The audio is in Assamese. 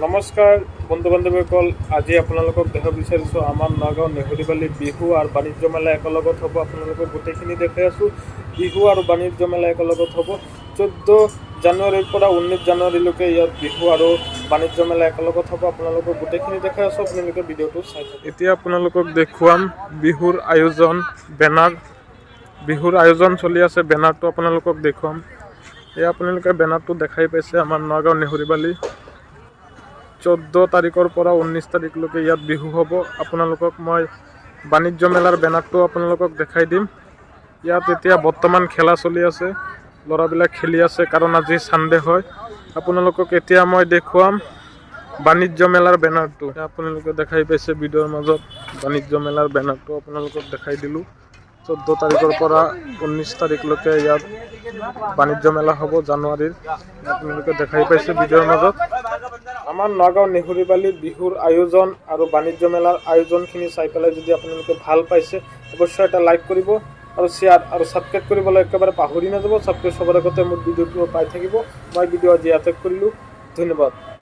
নমস্কাৰ বন্ধু বান্ধৱীসকল, আজি আপোনালোকক দেখাব বিচাৰিছোঁ আমাৰ নগাঁও নেহৰুবালি বিহু আৰু বাণিজ্য মেলা একেলগত হ'ব। আপোনালোকক গোটেইখিনি দেখাই আছোঁ। বিহু আৰু বাণিজ্য মেলা একেলগত হ'ব। 14 জানুৱাৰীৰ পৰা 19 জানুৱাৰীলৈকে ইয়াত বিহু আৰু বাণিজ্য মেলা একেলগত হ'ব। আপোনালোকক গোটেইখিনি দেখাই আছোঁ, আপোনালোকে ভিডিঅ'টো চাই থাকক। এতিয়া আপোনালোকক দেখুৱাম বিহুৰ আয়োজন, বিহুৰ আয়োজন চলি আছে। বেনাৰটো আপোনালোকক দেখুৱাম। এয়া আপোনালোকে বেনাৰটো দেখাই পাইছে। আমাৰ নগাঁও নেহৰুবালি 14 তাৰিখৰ পৰা 19 তাৰিখলৈকে ইয়াত বিহু হ'ব। আপোনালোকক মই বাণিজ্য মেলাৰ বেনাৰটো আপোনালোকক দেখাই দিম। ইয়াত এতিয়া বৰ্তমান খেলা চলি আছে, ল'ৰাবিলাক খেলি আছে কাৰণ আজি ছানডে হয়। আপোনালোকক এতিয়া মই দেখুৱাম বাণিজ্য মেলাৰ বেনাৰটো। আপোনালোকে দেখাই পাইছে ভিডিঅ'ৰ মাজত বাণিজ্য মেলাৰ বেনাৰটো আপোনালোকক দেখাই দিলোঁ। 14 তাৰিখৰ পৰা 19 তাৰিখলৈকে ইয়াত বাণিজ্য মেলা হ'ব জানুৱাৰীৰ। আপোনালোকে দেখাই পাইছে ভিডিঅ'ৰ মাজত। আমাৰ নগাঁও নেহৰুবালি বিহুৰ আয়োজন আৰু বাণিজ্য মেলাৰ আয়োজনখিনি চাই পেলাই যদি আপোনালোকে ভাল পাইছে, অৱশ্যই এটা লাইক কৰিব আৰু শ্বেয়াৰ আৰু ছাবস্ক্ৰাইব কৰিবলৈ একেবাৰে পাহৰি নাযাব। ছাবস্ক্ৰাইব চবৰ আগতে মোৰ ভিডিঅ'টো পাই থাকিব। মই ভিডিঅ' আজি ইয়াতে কৰিলোঁ। ধন্যবাদ।